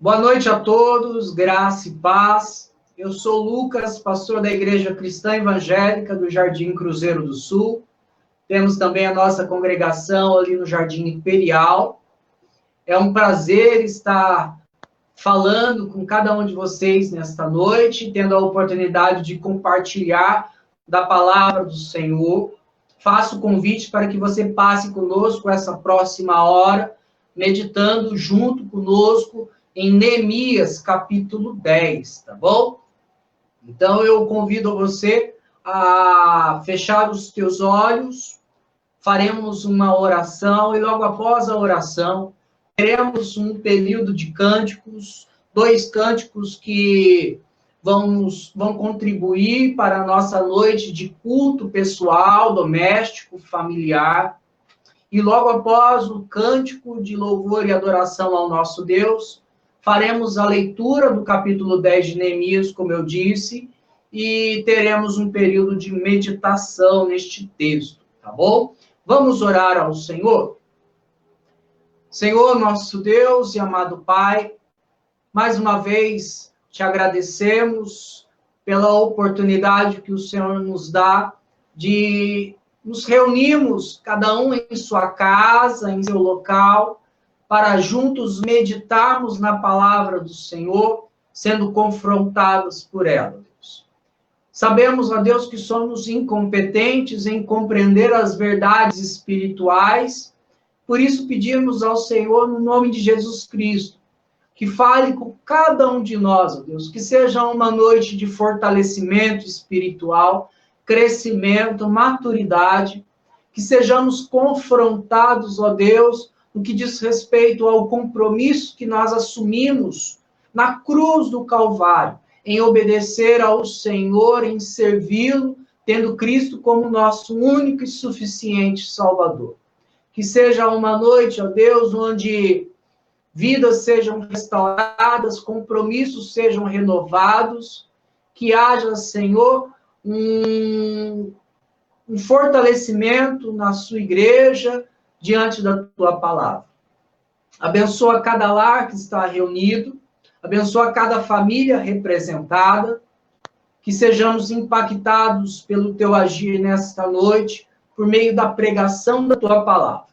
Boa noite a todos, graça e paz. Eu sou Lucas, pastor da Igreja Cristã Evangélica do Jardim Cruzeiro do Sul. Temos também a nossa congregação ali no Jardim Imperial. É um prazer estar falando com cada um de vocês nesta noite, tendo a oportunidade de compartilhar da palavra do Senhor. Faço o convite para que você passe conosco essa próxima hora, meditando junto conosco em Neemias, capítulo 10, tá bom? Então, eu convido você a fechar os teus olhos, faremos uma oração, e logo após a oração, teremos um período de cânticos, 2 cânticos que vão contribuir para a nossa noite de culto pessoal, doméstico, familiar, e logo após o cântico de louvor e adoração ao nosso Deus, faremos a leitura do capítulo 10 de Neemias, como eu disse, e teremos um período de meditação neste texto, tá bom? Vamos orar ao Senhor? Senhor, nosso Deus e amado Pai, mais uma vez te agradecemos pela oportunidade que o Senhor nos dá de nos reunirmos, cada um em sua casa, em seu local, para juntos meditarmos na palavra do Senhor, sendo confrontados por ela, Deus. Sabemos, ó Deus, que somos incompetentes em compreender as verdades espirituais, por isso pedimos ao Senhor, no nome de Jesus Cristo, que fale com cada um de nós, ó Deus, que seja uma noite de fortalecimento espiritual, crescimento, maturidade, que sejamos confrontados, ó Deus, no que diz respeito ao compromisso que nós assumimos na cruz do Calvário, em obedecer ao Senhor, em servi-lo, tendo Cristo como nosso único e suficiente Salvador. Que seja uma noite, ó Deus, onde vidas sejam restauradas, compromissos sejam renovados, que haja, Senhor, um fortalecimento na sua igreja, diante da tua palavra. Abençoa cada lar que está reunido, abençoa cada família representada, que sejamos impactados pelo teu agir nesta noite, por meio da pregação da tua palavra.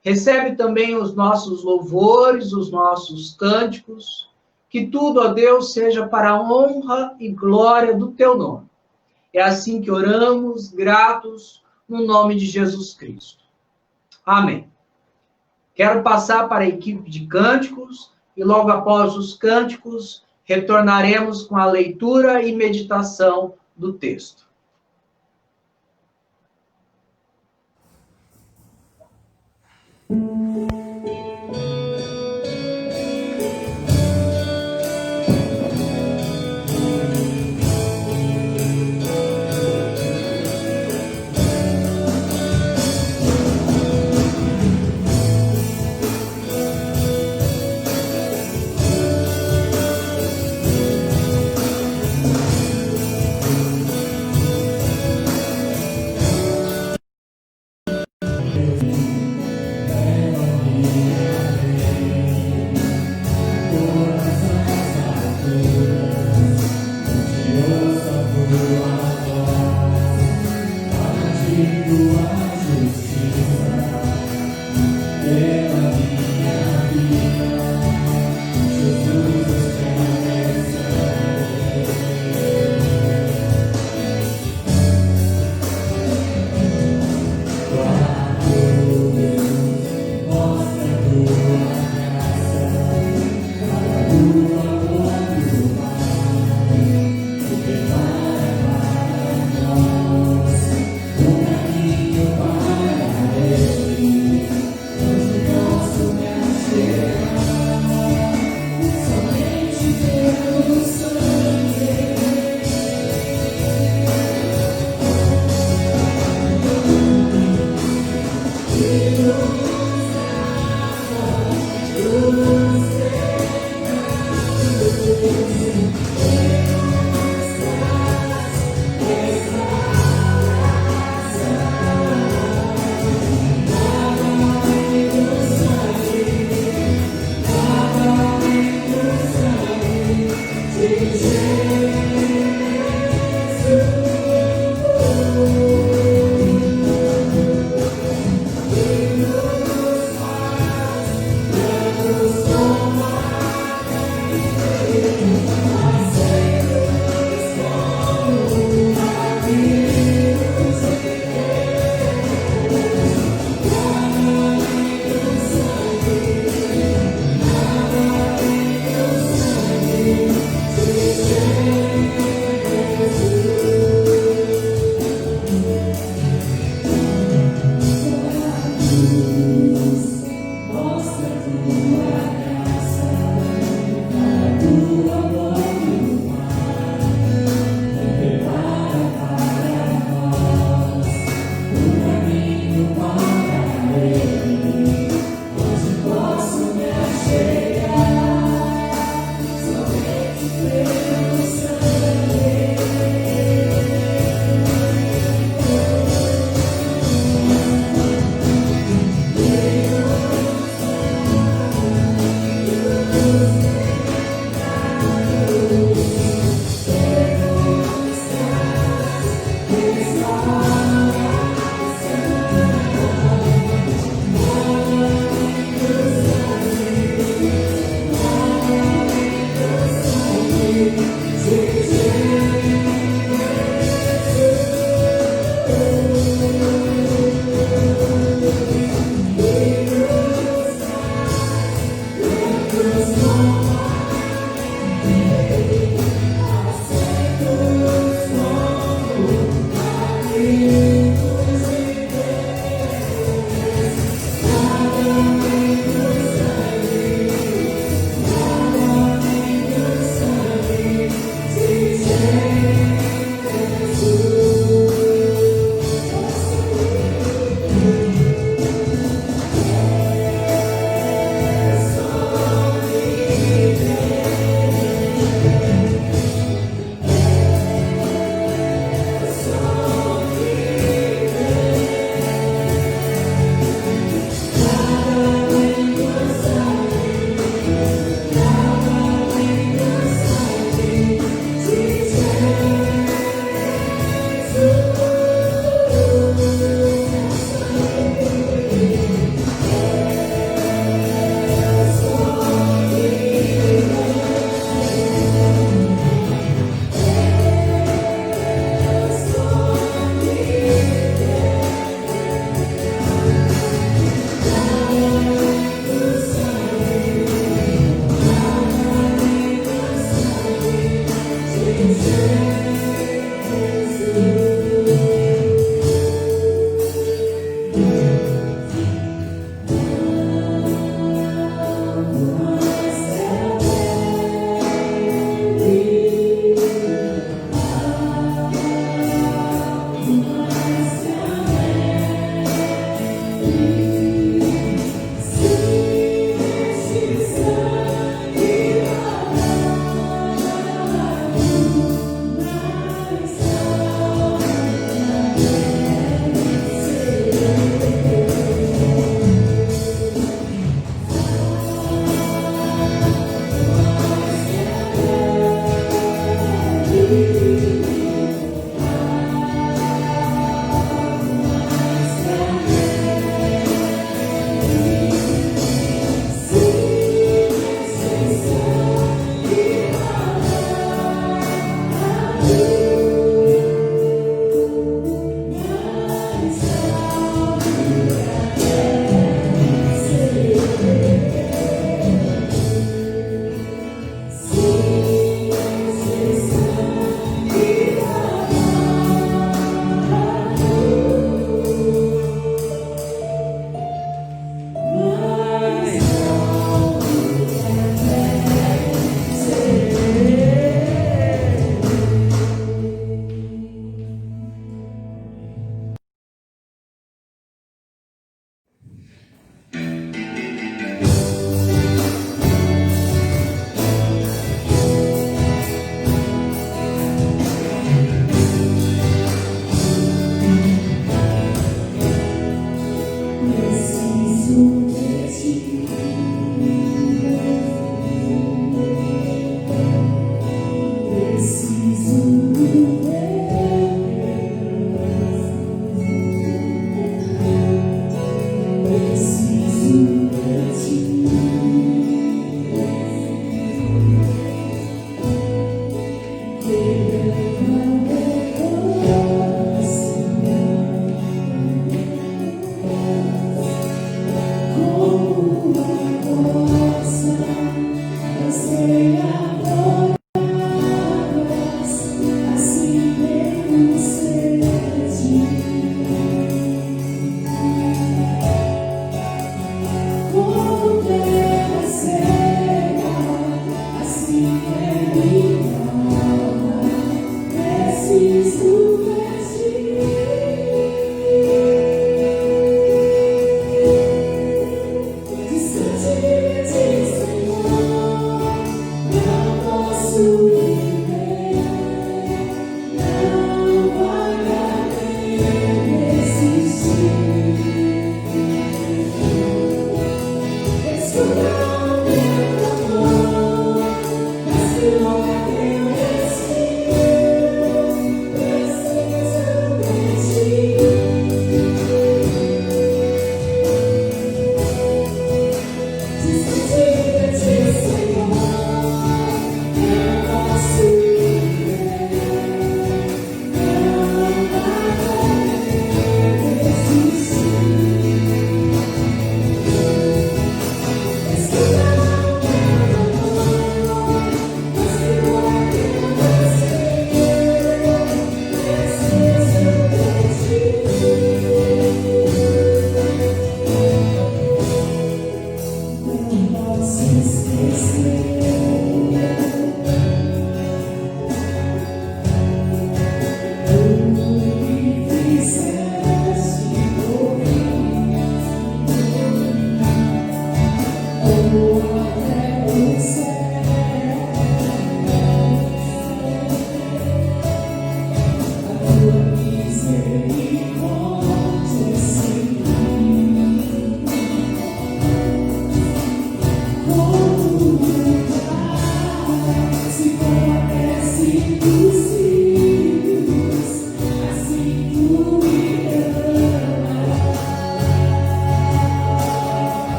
Recebe também os nossos louvores, os nossos cânticos, que tudo, ó Deus, seja para a honra e glória do teu nome. É assim que oramos, gratos, no nome de Jesus Cristo. Amém. Quero passar para a equipe de cânticos, e logo após os cânticos, retornaremos com a leitura e meditação do texto.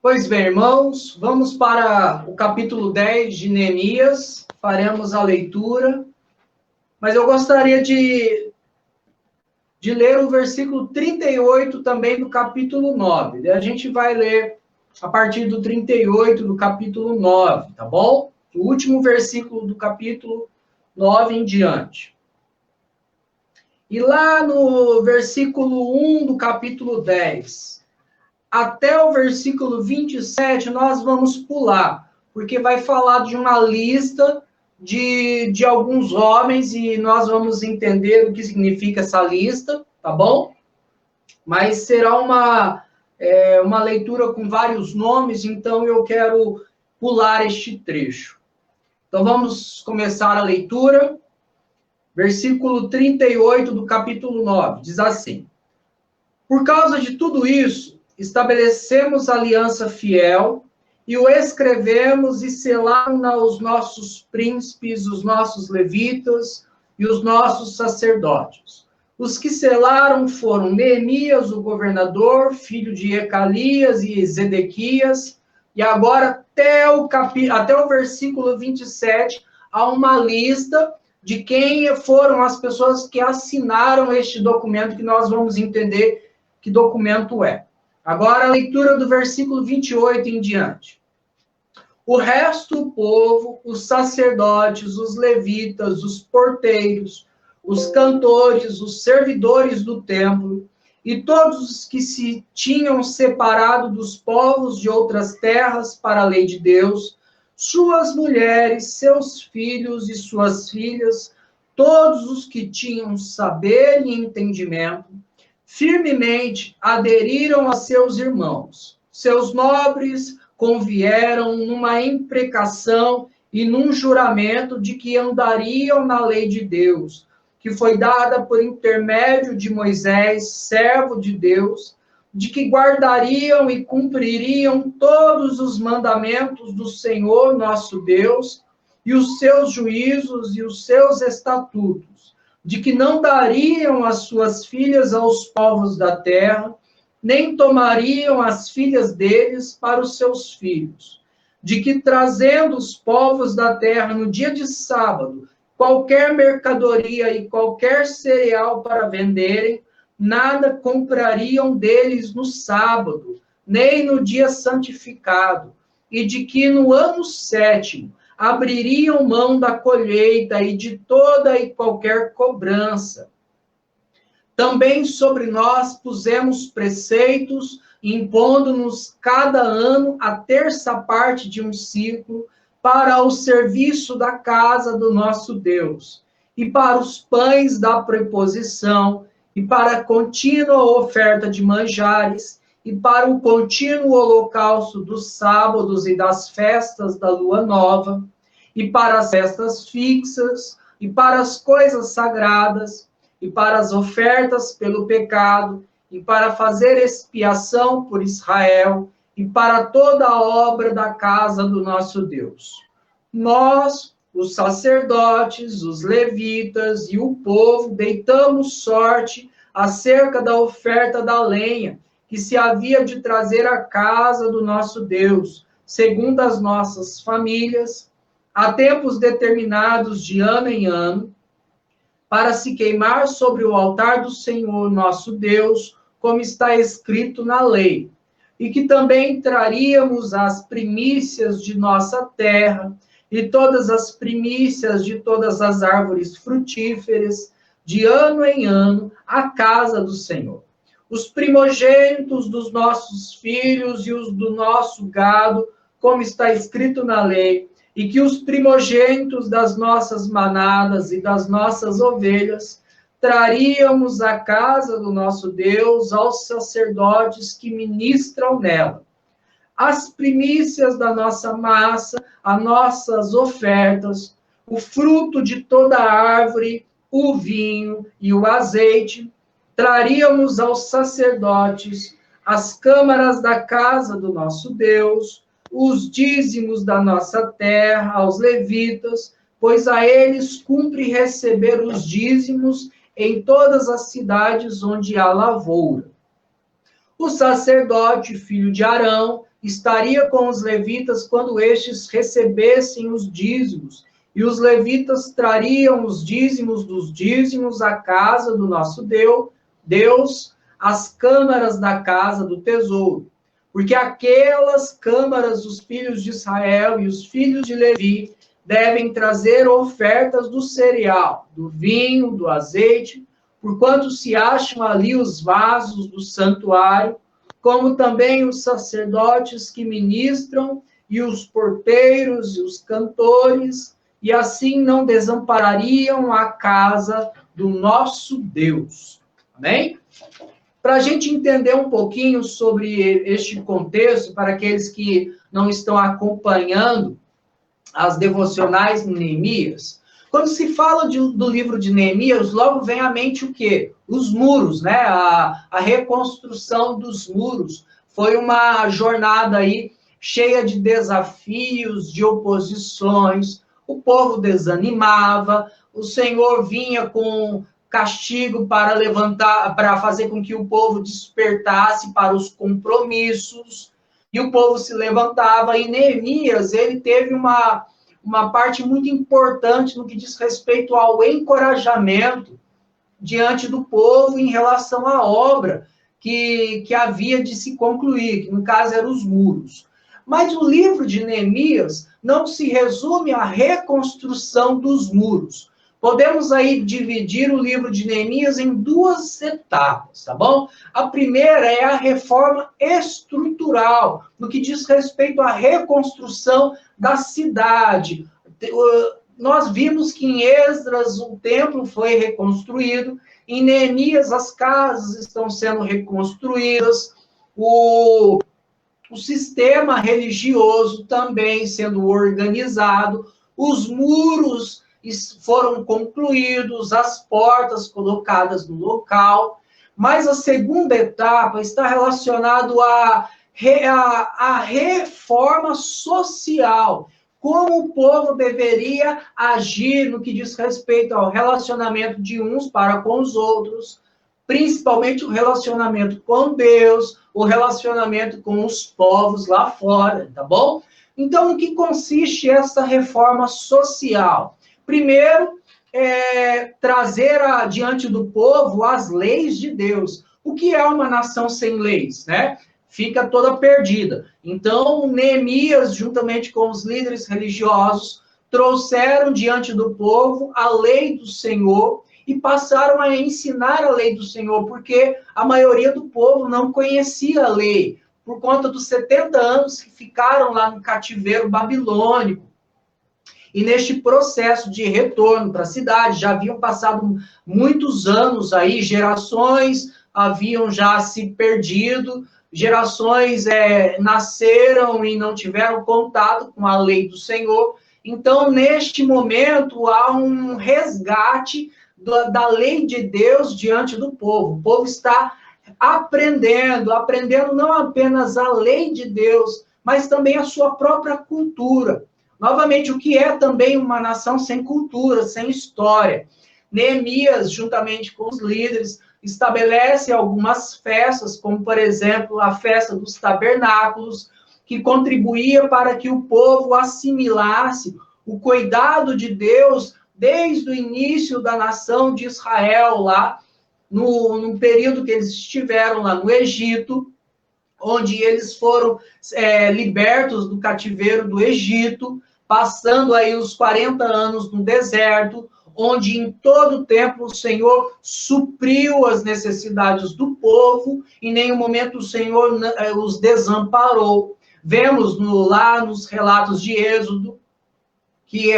Pois bem, irmãos, vamos para o capítulo 10 de Neemias, faremos a leitura, mas eu gostaria de ler o versículo 38 também do capítulo 9. A gente vai ler a partir do 38 do capítulo 9, tá bom? O último versículo do capítulo 9 em diante. E lá no versículo 1 do capítulo 10, até o versículo 27, nós vamos pular, porque vai falar de uma lista de alguns homens, e nós vamos entender o que significa essa lista, tá bom? Mas será uma leitura com vários nomes, então eu quero pular este trecho. Então vamos começar a leitura. Versículo 38 do capítulo 9, diz assim: Por causa de tudo isso, estabelecemos aliança fiel e o escrevemos e selamos os nossos príncipes, os nossos levitas e os nossos sacerdotes. Os que selaram foram Neemias, o governador, filho de Ecalias e Zedequias, e agora até o versículo 27, há uma lista de quem foram as pessoas que assinaram este documento, que nós vamos entender que documento é. Agora, a leitura do versículo 28 em diante. O resto do povo, os sacerdotes, os levitas, os porteiros, os cantores, os servidores do templo, e todos os que se tinham separado dos povos de outras terras para a lei de Deus, suas mulheres, seus filhos e suas filhas, todos os que tinham saber e entendimento, firmemente aderiram a seus irmãos. Seus nobres convieram numa imprecação e num juramento de que andariam na lei de Deus, que foi dada por intermédio de Moisés, servo de Deus, de que guardariam e cumpririam todos os mandamentos do Senhor nosso Deus, e os seus juízos e os seus estatutos, de que não dariam as suas filhas aos povos da terra, nem tomariam as filhas deles para os seus filhos, de que trazendo os povos da terra no dia de sábado, qualquer mercadoria e qualquer cereal para venderem, nada comprariam deles no sábado, nem no dia santificado, e de que no ano 7º abririam mão da colheita e de toda e qualquer cobrança. Também sobre nós pusemos preceitos, impondo-nos cada ano a terça parte de um ciclo para o serviço da casa do nosso Deus, e para os pães da preposição, e para a contínua oferta de manjares, e para o contínuo holocausto dos sábados e das festas da lua nova, e para as festas fixas, e para as coisas sagradas, e para as ofertas pelo pecado, e para fazer expiação por Israel, e para toda a obra da casa do nosso Deus. Nós, os sacerdotes, os levitas e o povo, deitamos sorte acerca da oferta da lenha, que se havia de trazer à casa do nosso Deus, segundo as nossas famílias, a tempos determinados de ano em ano, para se queimar sobre o altar do Senhor nosso Deus, como está escrito na lei, e que também traríamos as primícias de nossa terra, e todas as primícias de todas as árvores frutíferas, de ano em ano, à casa do Senhor. Os primogênitos dos nossos filhos e os do nosso gado, como está escrito na lei, e que os primogênitos das nossas manadas e das nossas ovelhas traríamos à casa do nosso Deus aos sacerdotes que ministram nela. As primícias da nossa massa, as nossas ofertas, o fruto de toda árvore, o vinho e o azeite, traríamos aos sacerdotes, as câmaras da casa do nosso Deus, os dízimos da nossa terra, aos levitas, pois a eles cumpre receber os dízimos em todas as cidades onde há lavoura. O sacerdote, filho de Arão, estaria com os levitas quando estes recebessem os dízimos, e os levitas trariam os dízimos dos dízimos à casa do nosso Deus, às câmaras da casa do tesouro. Porque aquelas câmaras dos filhos de Israel e os filhos de Levi devem trazer ofertas do cereal, do vinho, do azeite, porquanto se acham ali os vasos do santuário, como também os sacerdotes que ministram, e os porteiros e os cantores, e assim não desamparariam a casa do nosso Deus. Amém? Para a gente entender um pouquinho sobre este contexto, para aqueles que não estão acompanhando as devocionais em Neemias, quando se fala do livro de Neemias, logo vem à mente o quê? Os muros, né? A reconstrução dos muros. Foi uma jornada aí cheia de desafios, de oposições, o povo desanimava, o Senhor vinha com castigo para levantar, para fazer com que o povo despertasse para os compromissos, e o povo se levantava, e Neemias, ele teve uma parte muito importante no que diz respeito ao encorajamento diante do povo em relação à obra que havia de se concluir, que no caso eram os muros. Mas o livro de Neemias não se resume à reconstrução dos muros. Podemos aí dividir o livro de Neemias em duas etapas, tá bom? A primeira é a reforma estrutural, no que diz respeito à reconstrução da cidade. Nós vimos que em Esdras o templo foi reconstruído, em Neemias as casas estão sendo reconstruídas, o sistema religioso também sendo organizado, os muros foram concluídos, as portas colocadas no local, mas a segunda etapa está relacionada à reforma social, como o povo deveria agir no que diz respeito ao relacionamento de uns para com os outros, principalmente o relacionamento com Deus, o relacionamento com os povos lá fora, tá bom? Então, o que consiste essa reforma social? Primeiro, trazer diante do povo as leis de Deus. O que é uma nação sem leis, né? Fica toda perdida. Então, Neemias, juntamente com os líderes religiosos, trouxeram diante do povo a lei do Senhor e passaram a ensinar a lei do Senhor, porque a maioria do povo não conhecia a lei, por conta dos 70 anos que ficaram lá no cativeiro babilônico. E neste processo de retorno para a cidade, já haviam passado muitos anos aí, gerações haviam já se perdido, gerações nasceram e não tiveram contato com a lei do Senhor. Então, neste momento, há um resgate da lei de Deus diante do povo. O povo está aprendendo não apenas a lei de Deus, mas também a sua própria cultura. Novamente, o que é também uma nação sem cultura, sem história? Neemias, juntamente com os líderes, estabelece algumas festas, como, por exemplo, a festa dos tabernáculos, que contribuía para que o povo assimilasse o cuidado de Deus desde o início da nação de Israel, lá no período que eles estiveram lá no Egito, onde eles foram libertos do cativeiro do Egito, passando aí os 40 anos no deserto, onde em todo o tempo o Senhor supriu as necessidades do povo, em nenhum momento o Senhor os desamparou. Vemos lá nos relatos de Êxodo, que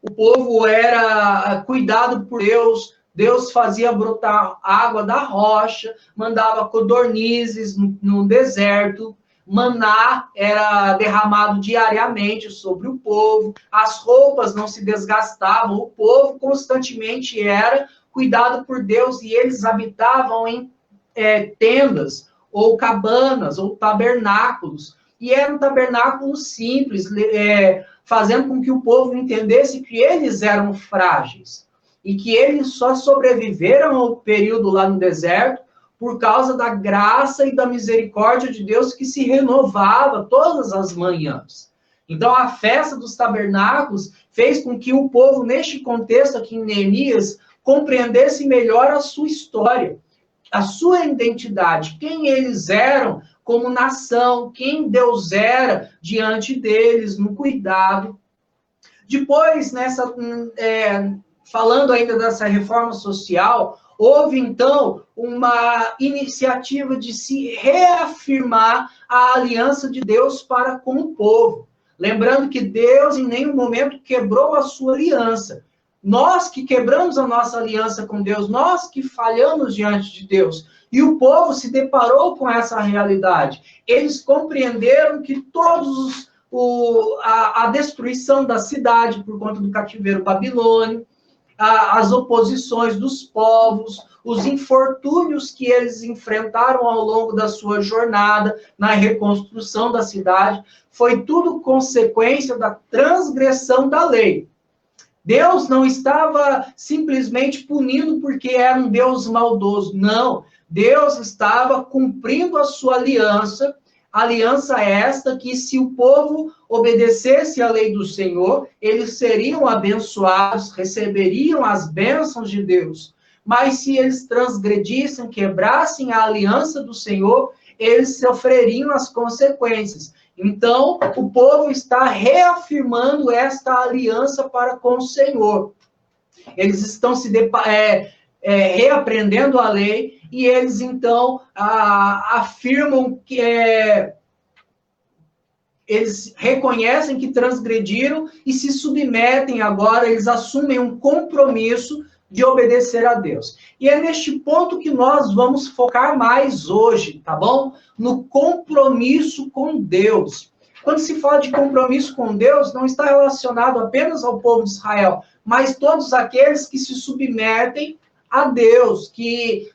o povo era cuidado por Deus, Deus fazia brotar água da rocha, mandava codornizes no deserto, maná era derramado diariamente sobre o povo, as roupas não se desgastavam, o povo constantemente era cuidado por Deus e eles habitavam em tendas, ou cabanas, ou tabernáculos, e eram tabernáculos simples, fazendo com que o povo entendesse que eles eram frágeis, e que eles só sobreviveram ao período lá no deserto por causa da graça e da misericórdia de Deus que se renovava todas as manhãs. Então, a festa dos tabernáculos fez com que o povo, neste contexto aqui em Neemias, compreendesse melhor a sua história, a sua identidade, quem eles eram como nação, quem Deus era diante deles, no cuidado. Depois, falando ainda dessa reforma social, houve, então, uma iniciativa de se reafirmar a aliança de Deus para com o povo. Lembrando que Deus, em nenhum momento, quebrou a sua aliança. Nós que quebramos a nossa aliança com Deus, nós que falhamos diante de Deus. E o povo se deparou com essa realidade. Eles compreenderam que a destruição da cidade por conta do cativeiro babilônico, as oposições dos povos, os infortúnios que eles enfrentaram ao longo da sua jornada na reconstrução da cidade, foi tudo consequência da transgressão da lei. Deus não estava simplesmente punindo porque era um Deus maldoso. Não. Deus estava cumprindo a sua aliança esta que, se o povo obedecesse à lei do Senhor, eles seriam abençoados, receberiam as bênçãos de Deus. Mas se eles transgredissem, quebrassem a aliança do Senhor, eles sofreriam as consequências. Então, o povo está reafirmando esta aliança para com o Senhor. Eles estão reaprendendo a lei, e eles, então, afirmam que eles reconhecem que transgrediram e se submetem agora, eles assumem um compromisso de obedecer a Deus. E é neste ponto que nós vamos focar mais hoje, tá bom? No compromisso com Deus. Quando se fala de compromisso com Deus, não está relacionado apenas ao povo de Israel, mas todos aqueles que se submetem a Deus, que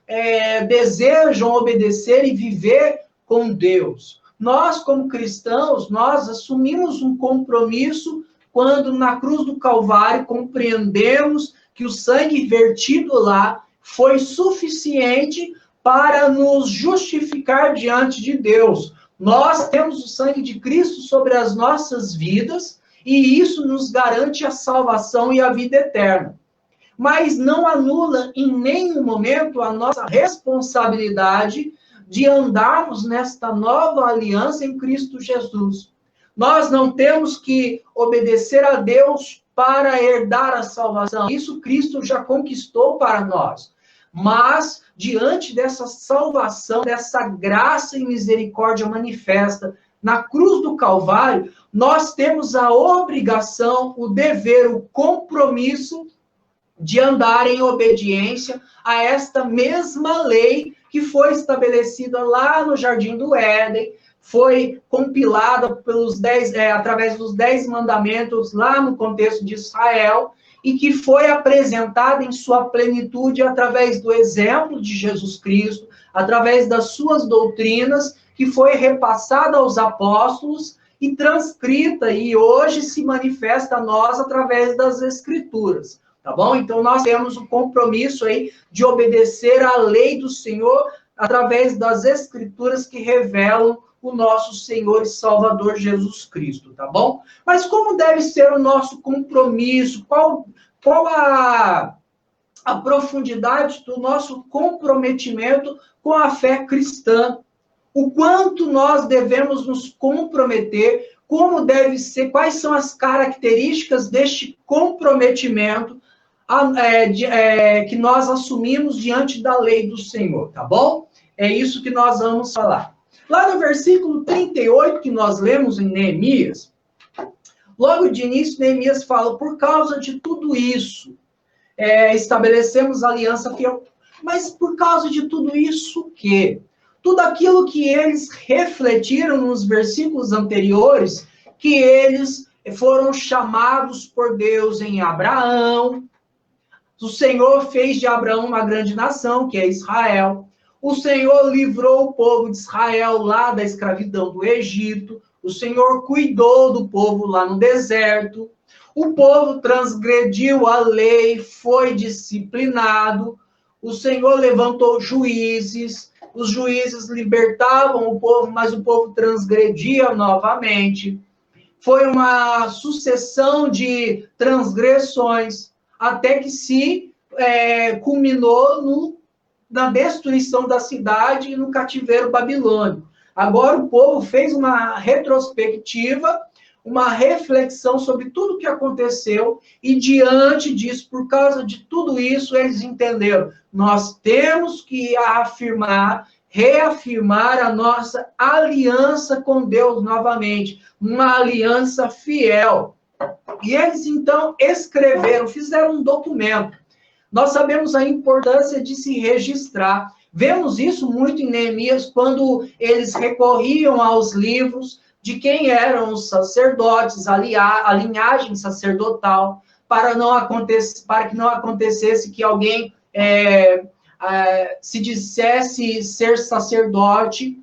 desejam obedecer e viver com Deus. Nós, como cristãos, nós assumimos um compromisso quando na cruz do Calvário compreendemos que o sangue vertido lá foi suficiente para nos justificar diante de Deus. Nós temos o sangue de Cristo sobre as nossas vidas e isso nos garante a salvação e a vida eterna. Mas não anula em nenhum momento a nossa responsabilidade de andarmos nesta nova aliança em Cristo Jesus. Nós não temos que obedecer a Deus para herdar a salvação. Isso Cristo já conquistou para nós. Mas, diante dessa salvação, dessa graça e misericórdia manifesta na cruz do Calvário, nós temos a obrigação, o dever, o compromisso de andar em obediência a esta mesma lei que foi estabelecida lá no Jardim do Éden, foi compilada através dos 10 mandamentos lá no contexto de Israel, e que foi apresentada em sua plenitude através do exemplo de Jesus Cristo, através das suas doutrinas, que foi repassada aos apóstolos e transcrita, e hoje se manifesta a nós através das Escrituras. Tá bom? Então, nós temos um compromisso aí de obedecer à lei do Senhor através das Escrituras que revelam o nosso Senhor e Salvador Jesus Cristo, tá bom? Mas como deve ser o nosso compromisso? Qual a profundidade do nosso comprometimento com a fé cristã? O quanto nós devemos nos comprometer? Como deve ser? Quais são as características deste comprometimento que nós assumimos diante da lei do Senhor, tá bom? É isso que nós vamos falar. Lá no versículo 38, que nós lemos em Neemias, logo de início, Neemias fala, por causa de tudo isso, estabelecemos aliança fiel. Mas por causa de tudo isso, o quê? Tudo aquilo que eles refletiram nos versículos anteriores, que eles foram chamados por Deus em Abraão. O Senhor fez de Abraão uma grande nação, que é Israel. O Senhor livrou o povo de Israel lá da escravidão do Egito. O Senhor cuidou do povo lá no deserto. O povo transgrediu a lei, foi disciplinado. o Senhor levantou juízes, os juízes libertavam o povo, mas o povo transgredia novamente. Foi uma sucessão de transgressões, até que se culminou na destruição da cidade e no cativeiro babilônico. Agora o povo fez uma retrospectiva, uma reflexão sobre tudo o que aconteceu, e diante disso, por causa de tudo isso, eles entenderam, nós temos que reafirmar a nossa aliança com Deus novamente, uma aliança fiel. E eles, então, fizeram um documento. Nós sabemos a importância de se registrar. Vemos isso muito em Neemias, quando eles recorriam aos livros de quem eram os sacerdotes, a linhagem sacerdotal, para que não acontecesse que alguém se dissesse ser sacerdote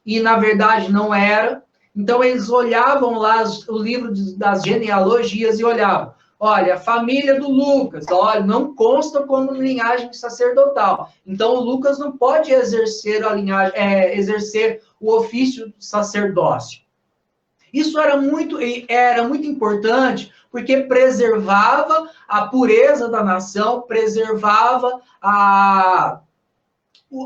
e, na verdade, não era. Então, eles olhavam lá o livro das genealogias e olhavam, olha, a família do Lucas, olha, não consta como linhagem sacerdotal. Então, o Lucas não pode exercer exercer o ofício de sacerdócio. Isso era muito importante, porque preservava a pureza da nação, preservava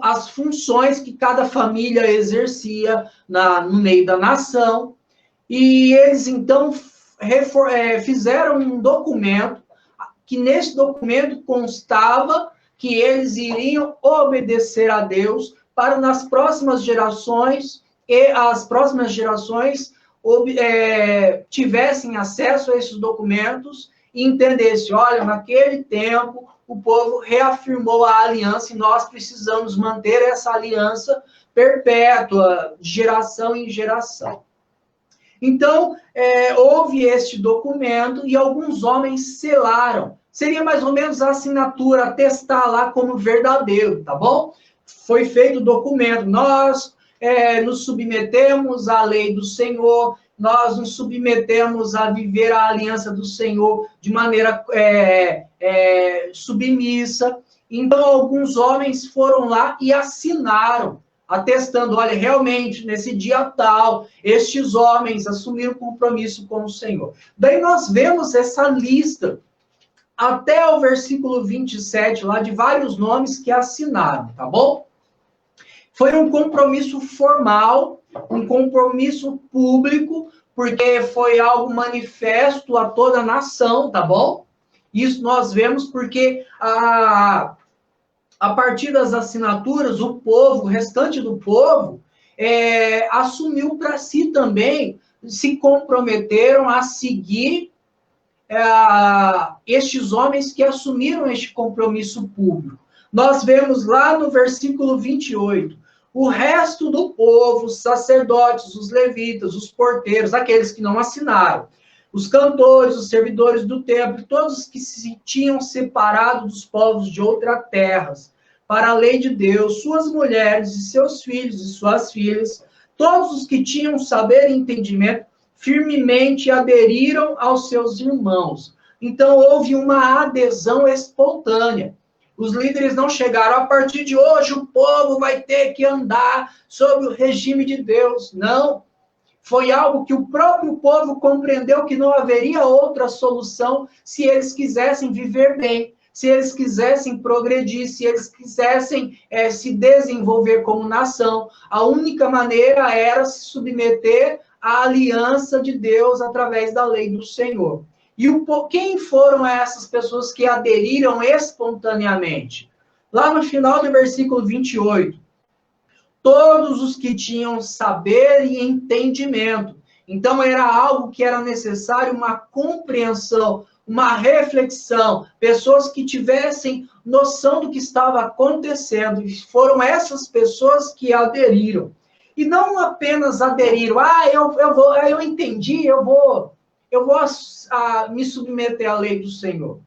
as funções que cada família exercia no meio da nação. E eles, então, fizeram um documento, que nesse documento constava que eles iriam obedecer a Deus para nas próximas gerações, e as próximas gerações tivessem acesso a esses documentos e entendessem, olha, naquele tempo o povo reafirmou a aliança e nós precisamos manter essa aliança perpétua, de geração em geração. Então, houve este documento e alguns homens selaram. Seria mais ou menos a assinatura, atestar lá como verdadeiro, tá bom? Foi feito o documento, nós nos submetemos à lei do Senhor, nós nos submetemos a viver a aliança do Senhor de maneira submissa. Então, alguns homens foram lá e assinaram, atestando, olha, realmente, nesse dia tal, estes homens assumiram compromisso com o Senhor. Daí nós vemos essa lista, até o versículo 27, lá, de vários nomes que assinaram, tá bom? Foi um compromisso formal, um compromisso público, porque foi algo manifesto a toda a nação, tá bom? Isso nós vemos porque a partir das assinaturas, o restante do povo, assumiu para si também, se comprometeram a seguir estes homens que assumiram este compromisso público. Nós vemos lá no versículo 28, o resto do povo, os sacerdotes, os levitas, os porteiros, aqueles que não assinaram, os cantores, os servidores do templo, todos que se tinham separado dos povos de outras terras, para a lei de Deus, suas mulheres e seus filhos e suas filhas, todos os que tinham saber e entendimento, firmemente aderiram aos seus irmãos. Então, houve uma adesão espontânea. Os líderes não chegaram, a partir de hoje o povo vai ter que andar sob o regime de Deus. Não. Foi algo que o próprio povo compreendeu que não haveria outra solução se eles quisessem viver bem, se eles quisessem progredir, se eles quisessem se desenvolver como nação. A única maneira era se submeter à aliança de Deus através da lei do Senhor. E quem foram essas pessoas que aderiram espontaneamente? Lá no final do versículo 28, todos os que tinham saber e entendimento. Então, era algo que era necessário, uma compreensão, uma reflexão, pessoas que tivessem noção do que estava acontecendo. E foram essas pessoas que aderiram. E não apenas aderiram, eu entendi, eu vou me submeter à lei do Senhor.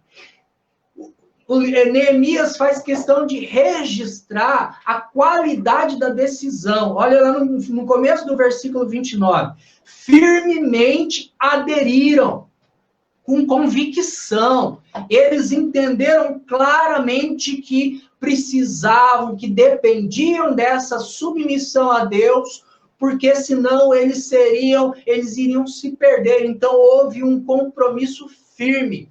Neemias faz questão de registrar a qualidade da decisão. Olha lá no começo do versículo 29. Firmemente aderiram, com convicção. Eles entenderam claramente que precisavam, que dependiam dessa submissão a Deus, porque senão eles iriam se perder. Então houve um compromisso firme.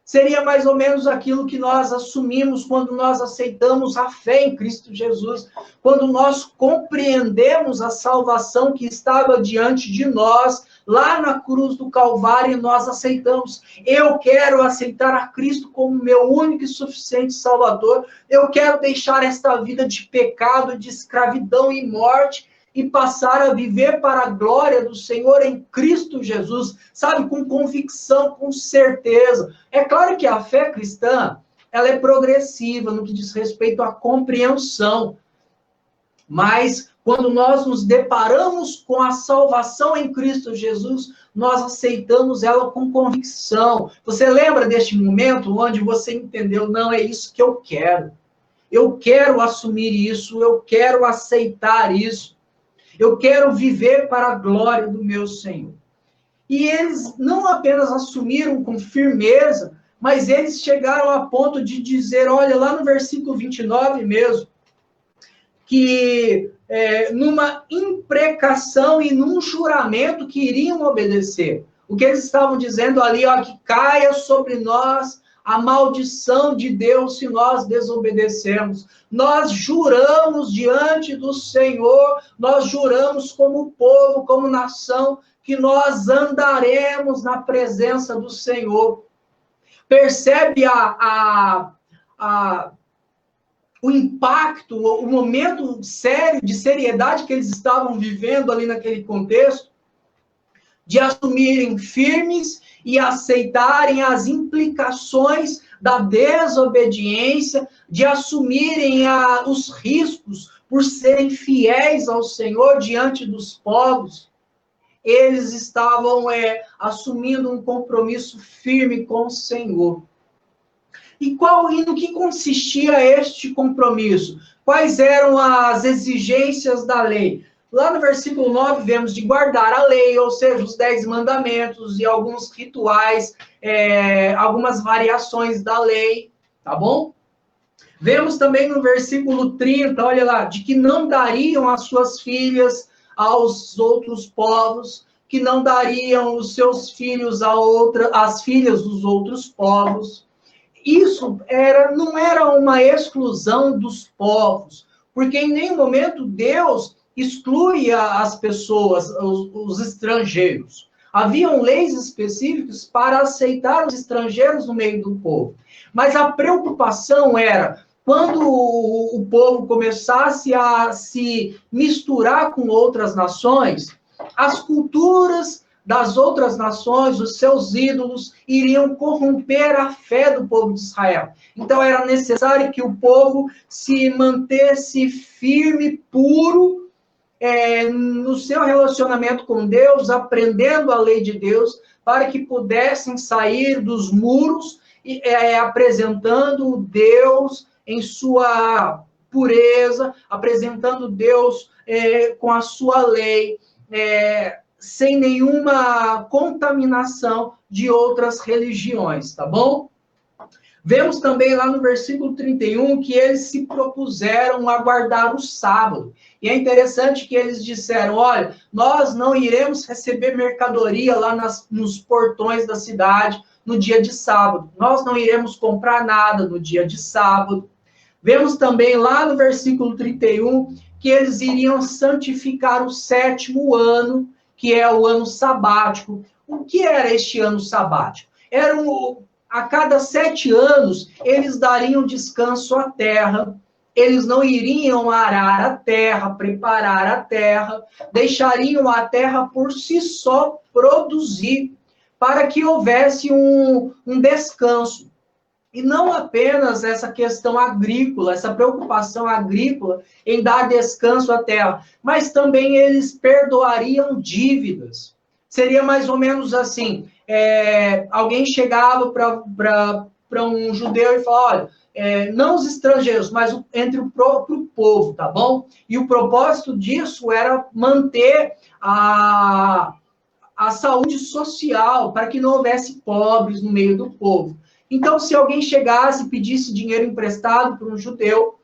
Seria mais ou menos aquilo que nós assumimos quando nós aceitamos a fé em Cristo Jesus, quando nós compreendemos a salvação que estava diante de nós, lá na cruz do Calvário, e nós aceitamos. Eu quero aceitar a Cristo como meu único e suficiente Salvador. Eu quero deixar esta vida de pecado, de escravidão e morte, e passar a viver para a glória do Senhor em Cristo Jesus, sabe, com convicção, com certeza. É claro que a fé cristã, ela é progressiva no que diz respeito à compreensão, mas quando nós nos deparamos com a salvação em Cristo Jesus, nós aceitamos ela com convicção. Você lembra deste momento onde você entendeu, não, é isso que eu quero assumir isso, eu quero aceitar isso. Eu quero viver para a glória do meu Senhor. E eles não apenas assumiram com firmeza, mas eles chegaram a ponto de dizer, olha, lá no versículo 29 mesmo, que numa imprecação e num juramento que iriam obedecer. O que eles estavam dizendo ali, ó, que caia sobre nós a maldição de Deus se nós desobedecermos. Nós juramos diante do Senhor, nós juramos como povo, como nação, que nós andaremos na presença do Senhor. Percebe o impacto, o momento sério de seriedade que eles estavam vivendo ali naquele contexto? De assumirem firmes e aceitarem as implicações da desobediência, de assumirem os riscos por serem fiéis ao Senhor diante dos povos. Eles estavam assumindo um compromisso firme com o Senhor. E no que consistia este compromisso? Quais eram as exigências da lei? Lá no versículo 9, vemos de guardar a lei, ou seja, os 10 mandamentos e alguns rituais, algumas variações da lei, tá bom? Vemos também no versículo 30, olha lá, de que não dariam as suas filhas aos outros povos, que não dariam os seus filhos às filhas dos outros povos. Isso não era uma exclusão dos povos, porque em nenhum momento Deus exclui as pessoas, os estrangeiros. Haviam leis específicas para aceitar os estrangeiros no meio do povo. Mas a preocupação era, quando o povo começasse a se misturar com outras nações, as culturas das outras nações, os seus ídolos, iriam corromper a fé do povo de Israel. Então era necessário que o povo se mantesse firme, puro, no seu relacionamento com Deus, aprendendo a lei de Deus, para que pudessem sair dos muros, apresentando Deus em sua pureza, apresentando Deus com a sua lei, sem nenhuma contaminação de outras religiões, tá bom? Vemos também lá no versículo 31 que eles se propuseram a guardar o sábado. E é interessante que eles disseram, olha, nós não iremos receber mercadoria lá nos portões da cidade no dia de sábado. Nós não iremos comprar nada no dia de sábado. Vemos também lá no versículo 31 que eles iriam santificar o 7º ano, que é o ano sabático. O que era este ano sabático? A cada 7 anos, eles dariam descanso à terra, eles não iriam arar a terra, preparar a terra, deixariam a terra por si só produzir, para que houvesse um descanso. E não apenas essa questão agrícola, essa preocupação agrícola em dar descanso à terra, mas também eles perdoariam dívidas. Seria mais ou menos assim, alguém chegava para um judeu e falava, olha, não os estrangeiros, mas entre o próprio povo, tá bom? E o propósito disso era manter a saúde social, para que não houvesse pobres no meio do povo. Então, se alguém chegasse e pedisse dinheiro emprestado para um judeu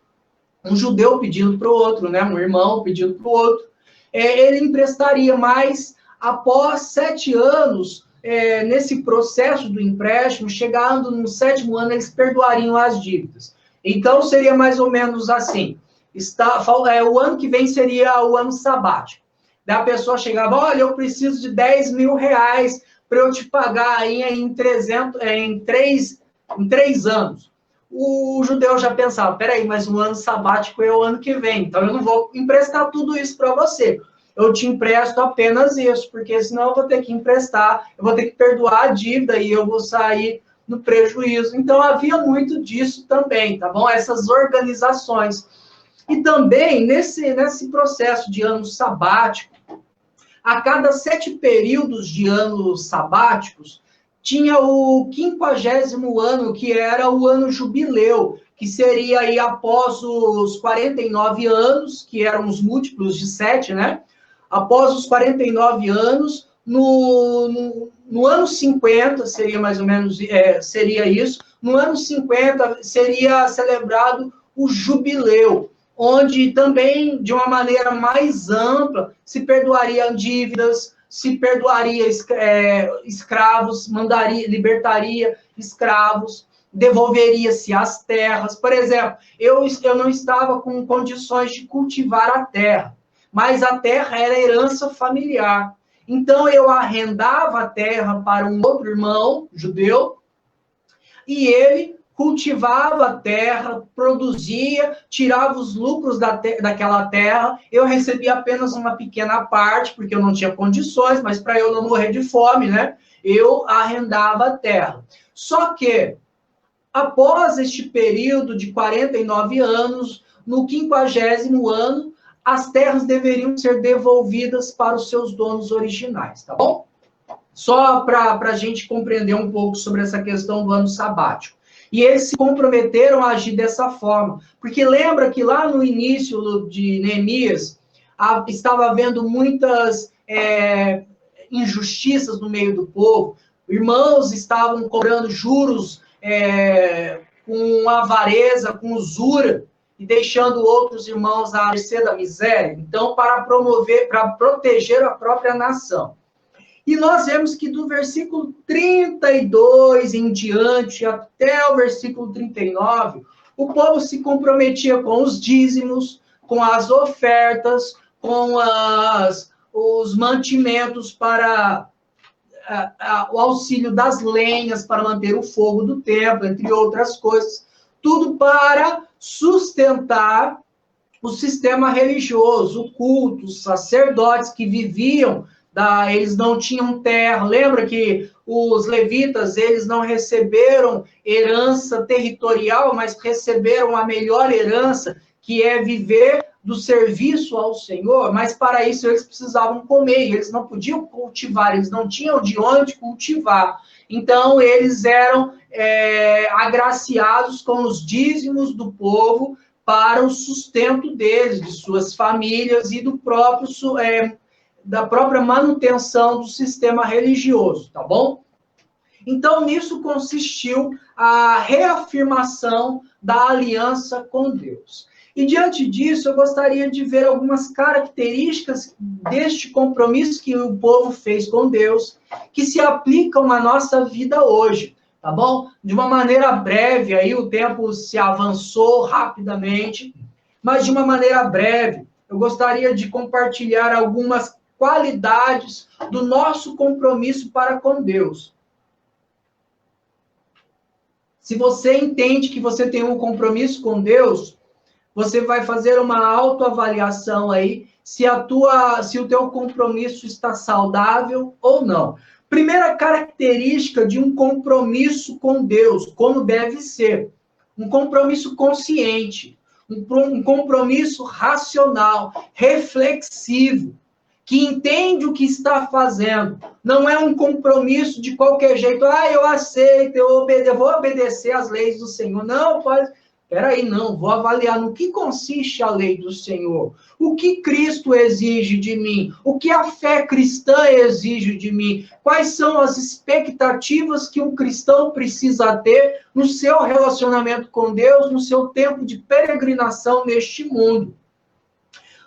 pedindo para o outro, né? Um irmão pedindo para o outro, ele emprestaria, mas após 7 anos, nesse processo do empréstimo, chegando no 7º ano, eles perdoariam as dívidas. Então, seria mais ou menos assim. O ano que vem seria o ano sabático. Daí a pessoa chegava, olha, eu preciso de 10 mil reais para eu te pagar aí em 3 anos. O judeu já pensava, peraí, mas o ano sabático é o ano que vem, então eu não vou emprestar tudo isso para você. Eu te empresto apenas isso, porque senão eu vou ter que emprestar, eu vou ter que perdoar a dívida e eu vou sair no prejuízo. Então havia muito disso também, tá bom? Essas organizações. E também, nesse processo de ano sabático, a cada 7 períodos de anos sabáticos, tinha o 50º ano, que era o ano jubileu, que seria aí após os 49 anos, que eram os múltiplos de 7, né? Após os 49 anos, no ano 50, seria mais ou menos, seria isso, no ano 50 seria celebrado o jubileu, onde também, de uma maneira mais ampla, se perdoariam dívidas, se perdoaria escravos, libertaria escravos, devolveria-se as terras. Por exemplo, eu não estava com condições de cultivar a terra, mas a terra era herança familiar. Então, eu arrendava a terra para um outro irmão judeu, e ele cultivava a terra, produzia, tirava os lucros daquela terra. Eu recebia apenas uma pequena parte, porque eu não tinha condições, mas para eu não morrer de fome, né? Eu arrendava a terra. Só que, após este período de 49 anos, no 50º ano, as terras deveriam ser devolvidas para os seus donos originais, tá bom? Só para a gente compreender um pouco sobre essa questão do ano sabático. E eles se comprometeram a agir dessa forma. Porque lembra que lá no início de Neemias, estava havendo muitas injustiças no meio do povo. Irmãos estavam cobrando juros com avareza, com usura, e deixando outros irmãos à mercê da miséria. Então, para proteger a própria nação. E nós vemos que do versículo 32 em diante, até o versículo 39, o povo se comprometia com os dízimos, com as ofertas, com os mantimentos para o auxílio das lenhas, para manter o fogo do templo, entre outras coisas. Tudo para sustentar o sistema religioso, o culto, os sacerdotes que viviam eles não tinham terra. Lembra que os levitas, eles não receberam herança territorial, mas receberam a melhor herança, que é viver do serviço ao Senhor, mas para isso eles precisavam comer, eles não podiam cultivar, eles não tinham de onde cultivar. Então, eles eram agraciados com os dízimos do povo para o sustento deles, de suas famílias e da própria manutenção do sistema religioso, tá bom? Então, nisso consistiu a reafirmação da aliança com Deus. E, diante disso, eu gostaria de ver algumas características deste compromisso que o povo fez com Deus, que se aplicam à nossa vida hoje, tá bom? De uma maneira breve, aí o tempo se avançou rapidamente, mas de uma maneira breve, eu gostaria de compartilhar algumas qualidades do nosso compromisso para com Deus. Se você entende que você tem um compromisso com Deus, você vai fazer uma autoavaliação aí se o teu compromisso está saudável ou não. Primeira característica de um compromisso com Deus, como deve ser, um compromisso consciente, um compromisso racional, reflexivo, que entende o que está fazendo. Não é um compromisso de qualquer jeito. Eu aceito, eu vou obedecer às leis do Senhor. Não, Peraí, não, vou avaliar no que consiste a lei do Senhor. O que Cristo exige de mim? O que a fé cristã exige de mim? Quais são as expectativas que um cristão precisa ter no seu relacionamento com Deus, no seu tempo de peregrinação neste mundo?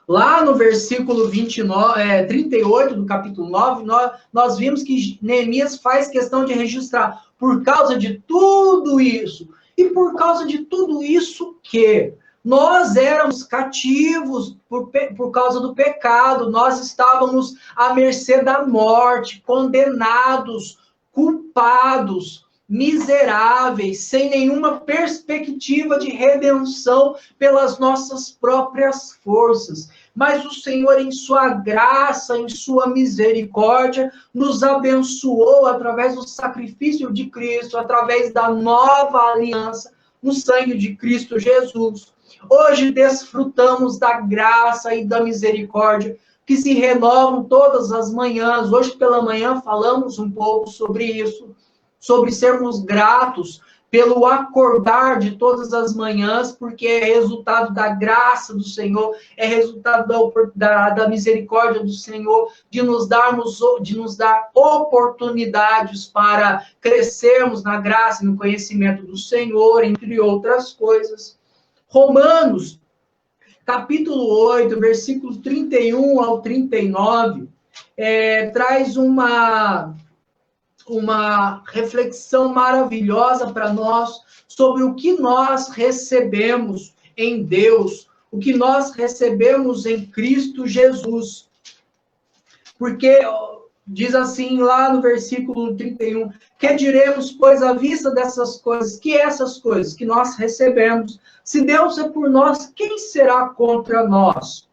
Lá no versículo 38 do capítulo 9, nós vimos que Neemias faz questão de registrar, por causa de tudo isso, e por causa de tudo isso que nós éramos cativos por causa do pecado, nós estávamos à mercê da morte, condenados, culpados, miseráveis, sem nenhuma perspectiva de redenção pelas nossas próprias forças. Mas o Senhor, em sua graça, em sua misericórdia, nos abençoou através do sacrifício de Cristo, através da nova aliança no sangue de Cristo Jesus. Hoje desfrutamos da graça e da misericórdia que se renovam todas as manhãs. Hoje pela manhã falamos um pouco sobre isso, sobre sermos gratos pelo acordar de todas as manhãs, porque é resultado da graça do Senhor, é resultado da misericórdia do Senhor, de nos dar oportunidades para crescermos na graça e no conhecimento do Senhor, entre outras coisas. Romanos, capítulo 8, versículos 31 ao 39, traz uma reflexão maravilhosa para nós sobre o que nós recebemos em Deus, o que nós recebemos em Cristo Jesus. Porque diz assim lá no versículo 31, que diremos, pois, à vista dessas coisas, que essas coisas que nós recebemos, se Deus é por nós, quem será contra nós?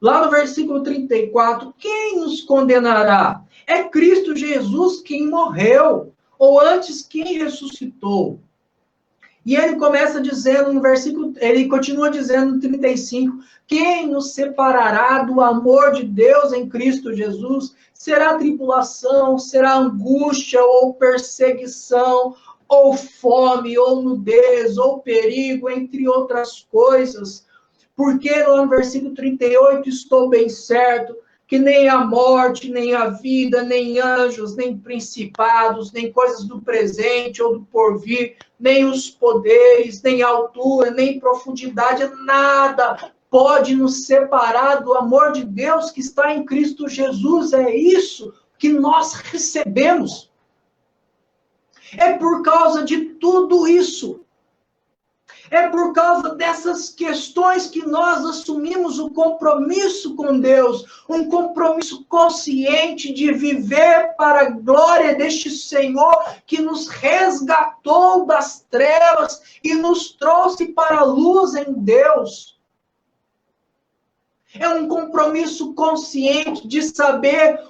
Lá no versículo 34, quem nos condenará? É Cristo Jesus quem morreu, ou antes quem ressuscitou. E ele começa dizendo no versículo, ele continua dizendo no 35, quem nos separará do amor de Deus em Cristo Jesus? Será tribulação, será angústia, ou perseguição, ou fome, ou nudez, ou perigo, entre outras coisas. Porque lá no versículo 38, estou bem certo que nem a morte, nem a vida, nem anjos, nem principados, nem coisas do presente ou do porvir, nem os poderes, nem altura, nem profundidade, nada pode nos separar do amor de Deus que está em Cristo Jesus. É isso que nós recebemos. É por causa de tudo isso. É por causa dessas questões que nós assumimos o compromisso com Deus, um compromisso consciente de viver para a glória deste Senhor que nos resgatou das trevas e nos trouxe para a luz em Deus. É um compromisso consciente de saber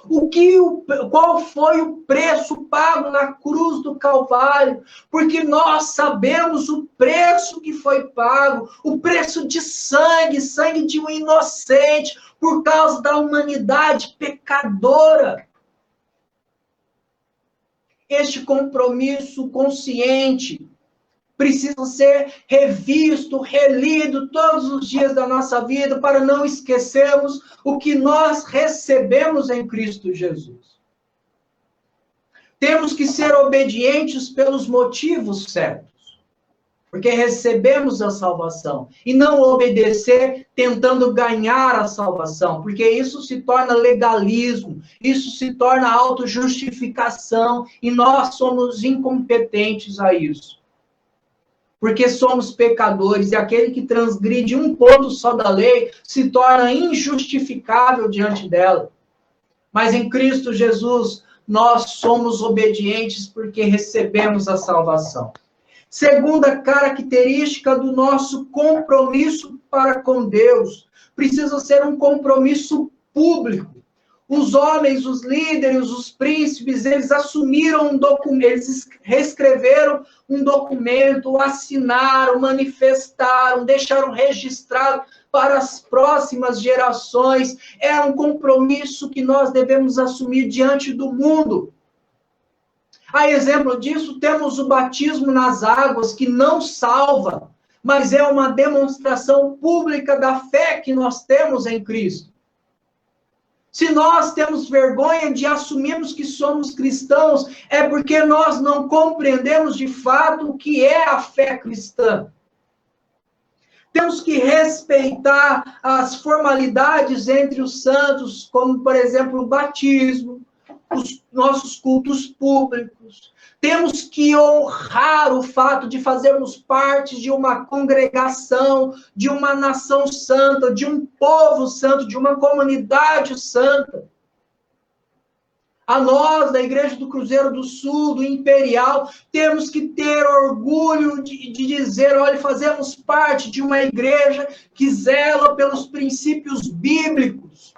qual foi o preço pago na cruz do Calvário, porque nós sabemos o preço que foi pago, o preço de sangue de um inocente, por causa da humanidade pecadora. Este compromisso consciente precisa ser revisto, relido todos os dias da nossa vida para não esquecermos o que nós recebemos em Cristo Jesus. Temos que ser obedientes pelos motivos certos, porque recebemos a salvação, e não obedecer tentando ganhar a salvação, porque isso se torna legalismo, isso se torna autojustificação, e nós somos incompetentes a isso. Porque somos pecadores, e aquele que transgride um ponto só da lei se torna injustificável diante dela. Mas em Cristo Jesus, nós somos obedientes porque recebemos a salvação. Segunda característica do nosso compromisso para com Deus, precisa ser um compromisso público. Os homens, os líderes, os príncipes, eles assumiram um documento, eles reescreveram um documento, assinaram, manifestaram, deixaram registrado para as próximas gerações. É um compromisso que nós devemos assumir diante do mundo. A exemplo disso, temos o batismo nas águas, que não salva, mas é uma demonstração pública da fé que nós temos em Cristo. Se nós temos vergonha de assumirmos que somos cristãos, é porque nós não compreendemos de fato o que é a fé cristã. Temos que respeitar as formalidades entre os santos, como, por exemplo, o batismo, os nossos cultos públicos. Temos que honrar o fato de fazermos parte de uma congregação, de uma nação santa, de um povo santo, de uma comunidade santa. A nós, da Igreja do Cruzeiro do Sul, do Imperial, temos que ter orgulho de dizer, olha, fazemos parte de uma igreja que zela pelos princípios bíblicos.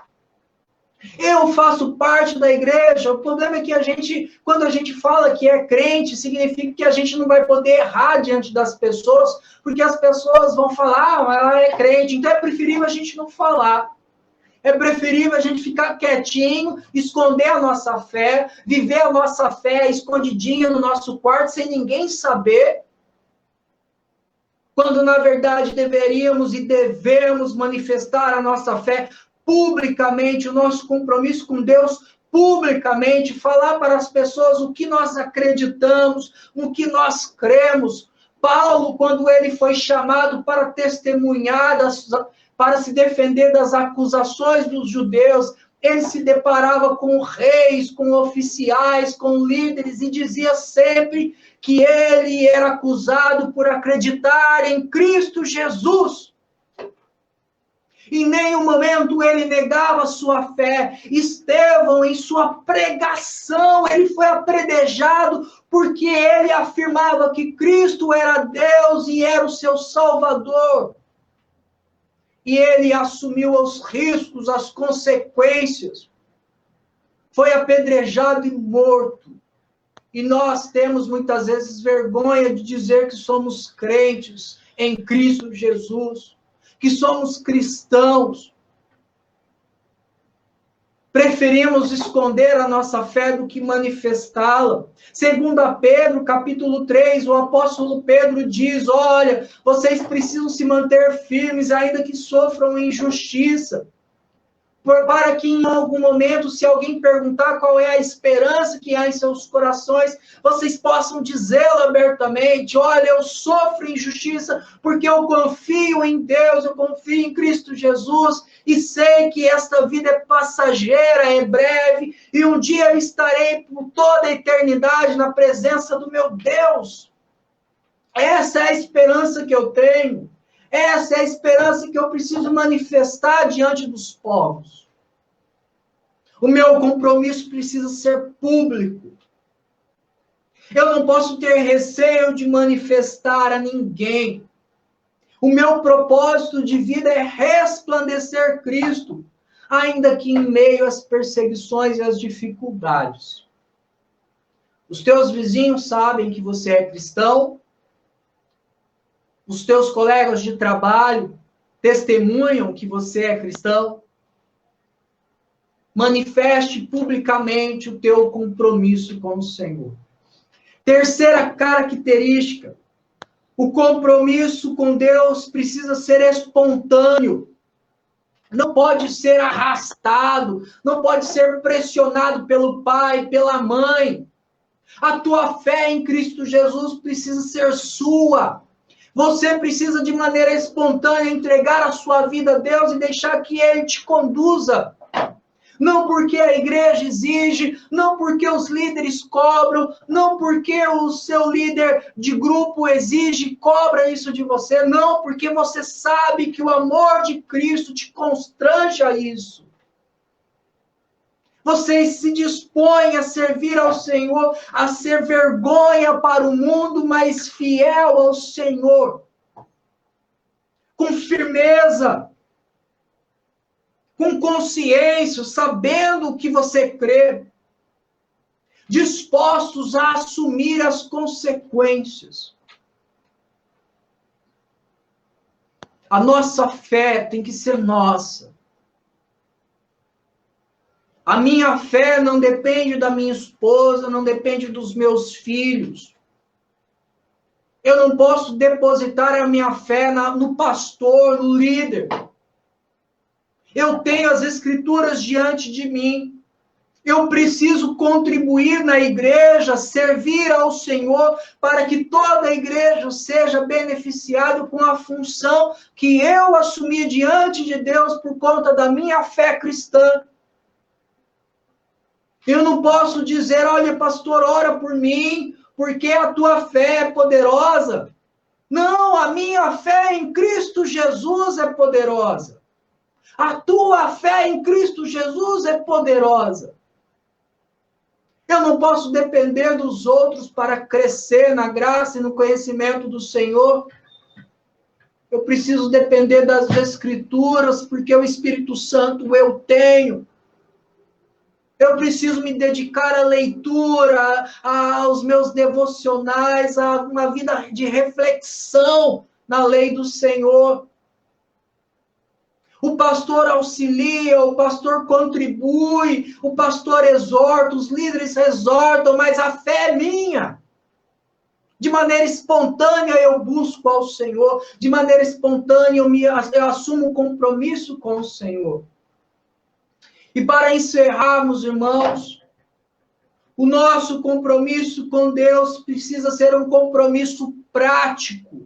Eu faço parte da igreja. O problema é que quando a gente fala que é crente, significa que a gente não vai poder errar diante das pessoas, porque as pessoas vão falar, ah, ela é crente. Então é preferível a gente não falar. É preferível a gente ficar quietinho, esconder a nossa fé, viver a nossa fé escondidinha no nosso quarto, sem ninguém saber, quando na verdade deveríamos e devemos manifestar a nossa fé publicamente, o nosso compromisso com Deus publicamente, falar para as pessoas o que nós acreditamos, o que nós cremos. Paulo, quando ele foi chamado para testemunhar, para se defender das acusações dos judeus, ele se deparava com reis, com oficiais, com líderes, e dizia sempre que ele era acusado por acreditar em Cristo Jesus. Em nenhum momento ele negava sua fé. Estevão, em sua pregação, ele foi apredejado porque ele afirmava que Cristo era Deus e era o seu Salvador. E ele assumiu os riscos, as consequências. Foi apedrejado e morto. E nós temos muitas vezes vergonha de dizer que somos crentes em Cristo Jesus, que somos cristãos. Preferimos esconder a nossa fé do que manifestá-la. Segundo Pedro, capítulo 3, o apóstolo Pedro diz, olha, vocês precisam se manter firmes, ainda que sofram injustiça. Para que em algum momento, se alguém perguntar qual é a esperança que há em seus corações, vocês possam dizê-lo abertamente, olha, eu sofro injustiça porque eu confio em Deus, eu confio em Cristo Jesus, e sei que esta vida é passageira, é breve, e um dia eu estarei por toda a eternidade na presença do meu Deus. Essa é a esperança que eu tenho. Essa é a esperança que eu preciso manifestar diante dos povos. O meu compromisso precisa ser público. Eu não posso ter receio de manifestar a ninguém. O meu propósito de vida é resplandecer Cristo, ainda que em meio às perseguições e às dificuldades. Os teus vizinhos sabem que você é cristão. Os teus colegas de trabalho testemunham que você é cristão. Manifeste publicamente o teu compromisso com o Senhor. Terceira característica, o compromisso com Deus precisa ser espontâneo. Não pode ser arrastado, não pode ser pressionado pelo pai, pela mãe. A tua fé em Cristo Jesus precisa ser sua. Você precisa, de maneira espontânea, entregar a sua vida a Deus e deixar que Ele te conduza. Não porque a igreja exige, não porque os líderes cobram, não porque o seu líder de grupo exige, cobra isso de você, não, porque você sabe que o amor de Cristo te constrange a isso. Você se dispõe a servir ao Senhor, a ser vergonha para o mundo, mas fiel ao Senhor. Com firmeza, com consciência, sabendo o que você crê. Dispostos a assumir as consequências. A nossa fé tem que ser nossa. A minha fé não depende da minha esposa, não depende dos meus filhos. Eu não posso depositar a minha fé no pastor, no líder. Eu tenho as Escrituras diante de mim. Eu preciso contribuir na igreja, servir ao Senhor, para que toda a igreja seja beneficiada com a função que eu assumi diante de Deus por conta da minha fé cristã. Eu não posso dizer, olha, pastor, ora por mim, porque a tua fé é poderosa. Não, a minha fé em Cristo Jesus é poderosa. A tua fé em Cristo Jesus é poderosa. Eu não posso depender dos outros para crescer na graça e no conhecimento do Senhor. Eu preciso depender das Escrituras, porque o Espírito Santo eu tenho. Eu preciso me dedicar à leitura, aos meus devocionais, a uma vida de reflexão na lei do Senhor. O pastor auxilia, o pastor contribui, o pastor exorta, os líderes exortam, mas a fé é minha. De maneira espontânea eu busco ao Senhor, de maneira espontânea eu assumo um compromisso com o Senhor. E para encerrarmos, irmãos, o nosso compromisso com Deus precisa ser um compromisso prático.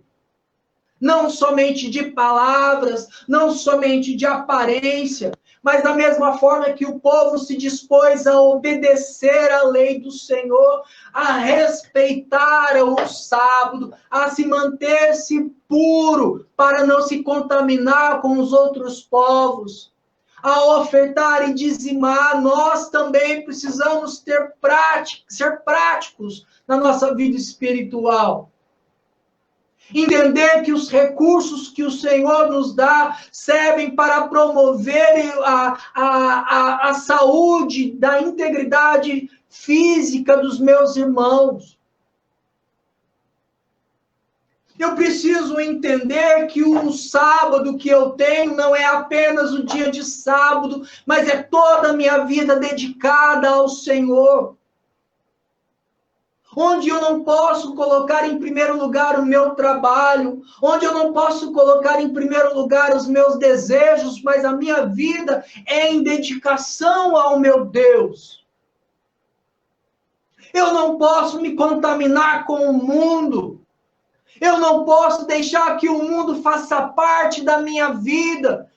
Não somente de palavras, não somente de aparência, mas da mesma forma que o povo se dispôs a obedecer à lei do Senhor, a respeitar o sábado, a se manter-se puro para não se contaminar com os outros povos, a ofertar e dizimar, nós também precisamos ser práticos na nossa vida espiritual. Entender que os recursos que o Senhor nos dá servem para promover a saúde da integridade física dos meus irmãos. Eu preciso entender que o sábado que eu tenho não é apenas o dia de sábado, mas é toda a minha vida dedicada ao Senhor. Onde eu não posso colocar em primeiro lugar o meu trabalho, onde eu não posso colocar em primeiro lugar os meus desejos, mas a minha vida é em dedicação ao meu Deus. Eu não posso me contaminar com o mundo. Eu não posso deixar que o mundo faça parte da minha vida.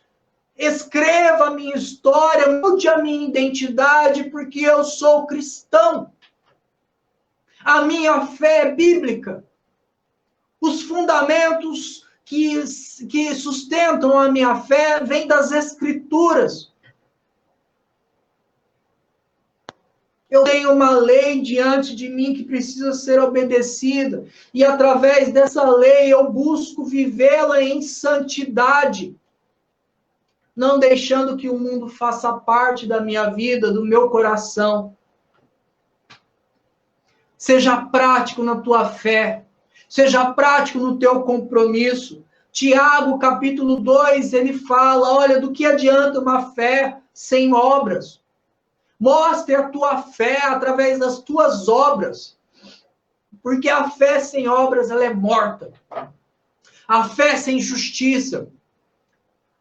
Escreva a minha história, mude a minha identidade, porque eu sou cristão. A minha fé é bíblica. Os fundamentos que sustentam a minha fé vêm das Escrituras. Eu tenho uma lei diante de mim que precisa ser obedecida. E através dessa lei eu busco vivê-la em santidade. Não deixando que o mundo faça parte da minha vida, do meu coração. Seja prático na tua fé. Seja prático no teu compromisso. Tiago, capítulo 2, ele fala, olha, do que adianta uma fé sem obras? Mostre a tua fé através das tuas obras. Porque a fé sem obras, ela é morta. A fé sem justiça.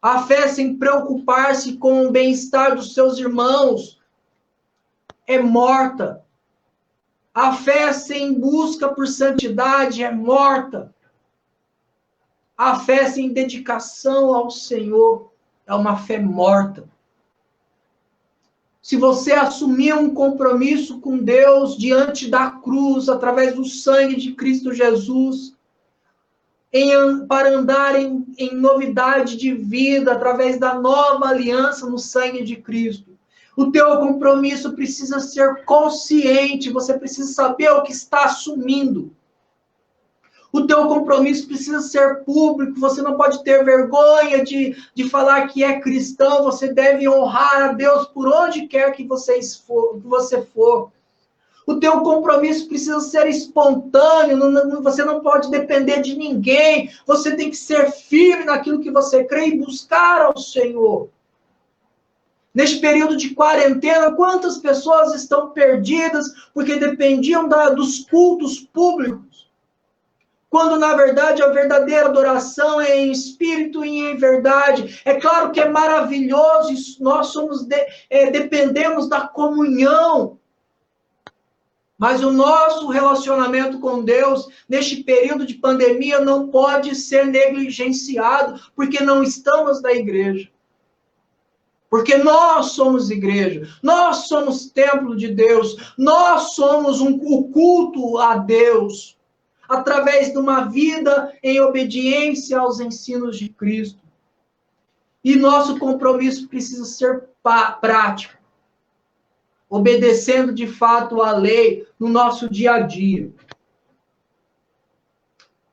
A fé sem preocupar-se com o bem-estar dos seus irmãos é morta. A fé sem busca por santidade é morta. A fé sem dedicação ao Senhor é uma fé morta. Se você assumir um compromisso com Deus diante da cruz, através do sangue de Cristo Jesus, para andar em novidade de vida, através da nova aliança no sangue de Cristo, o teu compromisso precisa ser consciente, você precisa saber o que está assumindo. O teu compromisso precisa ser público, você não pode ter vergonha de falar que é cristão, você deve honrar a Deus por onde quer que você for. O teu compromisso precisa ser espontâneo, você não pode depender de ninguém, você tem que ser firme naquilo que você crê e buscar ao Senhor. Neste período de quarentena, quantas pessoas estão perdidas porque dependiam dos cultos públicos? Quando, na verdade, a verdadeira adoração é em espírito e em verdade. É claro que é maravilhoso, nós dependemos da comunhão. Mas o nosso relacionamento com Deus, neste período de pandemia, não pode ser negligenciado, porque não estamos na igreja. Porque nós somos igreja, nós somos templo de Deus, nós somos o culto a Deus, através de uma vida em obediência aos ensinos de Cristo. E nosso compromisso precisa ser prático, obedecendo de fato a lei no nosso dia a dia.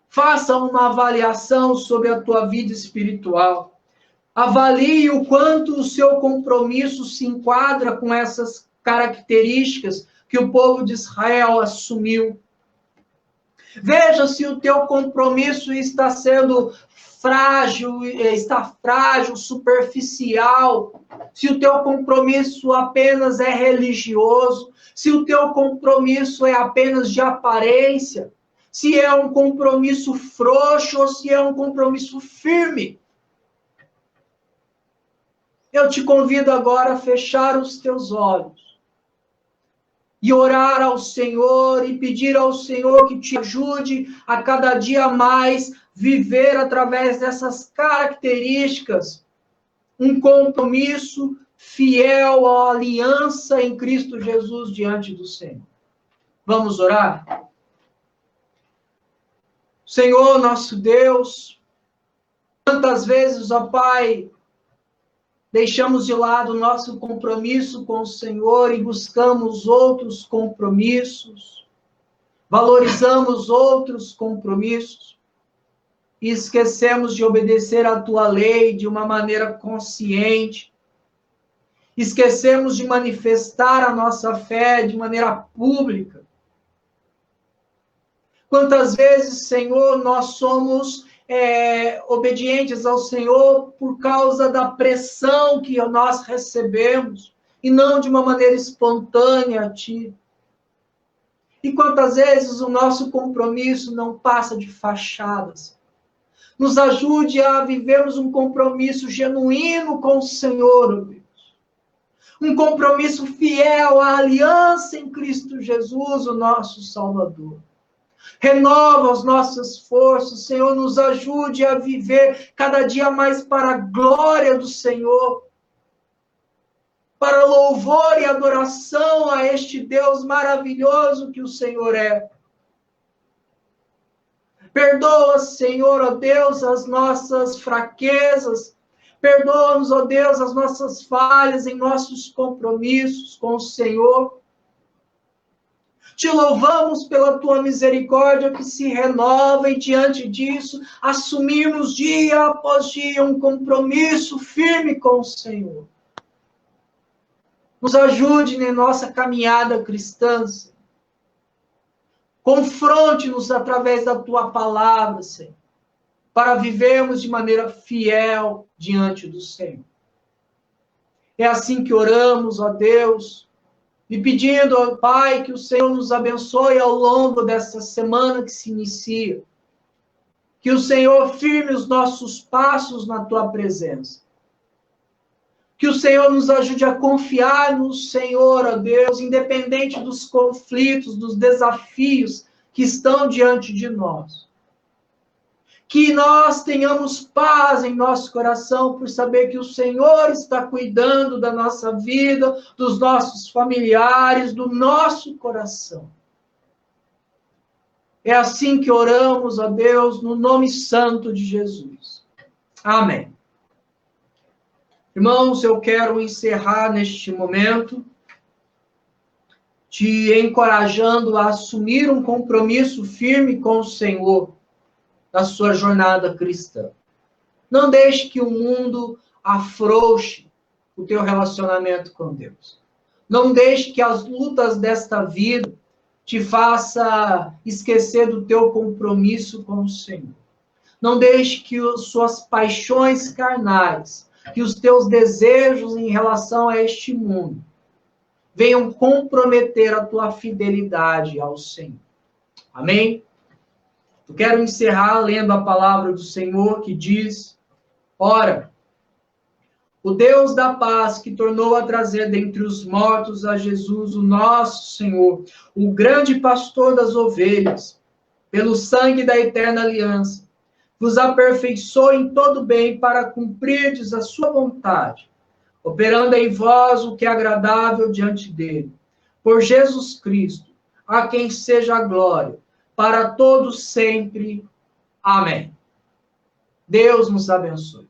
Faça uma avaliação sobre a tua vida espiritual. Avalie o quanto o seu compromisso se enquadra com essas características que o povo de Israel assumiu. Veja se o teu compromisso está sendo frágil, superficial, se o teu compromisso apenas é religioso, se o teu compromisso é apenas de aparência, se é um compromisso frouxo ou se é um compromisso firme. Eu te convido agora a fechar os teus olhos e orar ao Senhor e pedir ao Senhor que te ajude a cada dia mais viver através dessas características um compromisso fiel à aliança em Cristo Jesus diante do Senhor. Vamos orar? Senhor, nosso Deus, tantas vezes, ó Pai, deixamos de lado o nosso compromisso com o Senhor e buscamos outros compromissos, valorizamos outros compromissos e esquecemos de obedecer à Tua lei de uma maneira consciente, esquecemos de manifestar a nossa fé de maneira pública. Quantas vezes, Senhor, nós somos obedientes ao Senhor por causa da pressão que nós recebemos e não de uma maneira espontânea a Ti. E quantas vezes o nosso compromisso não passa de fachadas. Nos ajude a vivermos um compromisso genuíno com o Senhor, ó Deus. Um compromisso fiel à aliança em Cristo Jesus, o nosso Salvador. Renova as nossas forças, Senhor, nos ajude a viver cada dia mais para a glória do Senhor, para louvor e adoração a este Deus maravilhoso que o Senhor é. Perdoa, Senhor, ó Deus, as nossas fraquezas, perdoa-nos, ó Deus, as nossas falhas em nossos compromissos com o Senhor. Te louvamos pela tua misericórdia que se renova e diante disso assumimos dia após dia um compromisso firme com o Senhor. Nos ajude na nossa caminhada cristã, Senhor. Confronte-nos através da tua palavra, Senhor, para vivermos de maneira fiel diante do Senhor. É assim que oramos, ó Deus, e pedindo ao Pai que o Senhor nos abençoe ao longo dessa semana que se inicia. Que o Senhor firme os nossos passos na Tua presença. Que o Senhor nos ajude a confiar no Senhor, ó Deus, independente dos conflitos, dos desafios que estão diante de nós. Que nós tenhamos paz em nosso coração por saber que o Senhor está cuidando da nossa vida, dos nossos familiares, do nosso coração. É assim que oramos a Deus, no nome santo de Jesus. Amém. Irmãos, eu quero encerrar neste momento te encorajando a assumir um compromisso firme com o Senhor da sua jornada cristã. Não deixe que o mundo afrouxe o teu relacionamento com Deus. Não deixe que as lutas desta vida te faça esquecer do teu compromisso com o Senhor. Não deixe que suas paixões carnais que os teus desejos em relação a este mundo venham comprometer a tua fidelidade ao Senhor. Amém? Eu quero encerrar lendo a palavra do Senhor que diz: ora, o Deus da paz que tornou a trazer dentre os mortos a Jesus, o nosso Senhor, o grande pastor das ovelhas, pelo sangue da eterna aliança, vos aperfeiçoou em todo bem para cumprirdes a sua vontade, operando em vós o que é agradável diante dele. Por Jesus Cristo, a quem seja a glória, para todos sempre. Amém. Deus nos abençoe.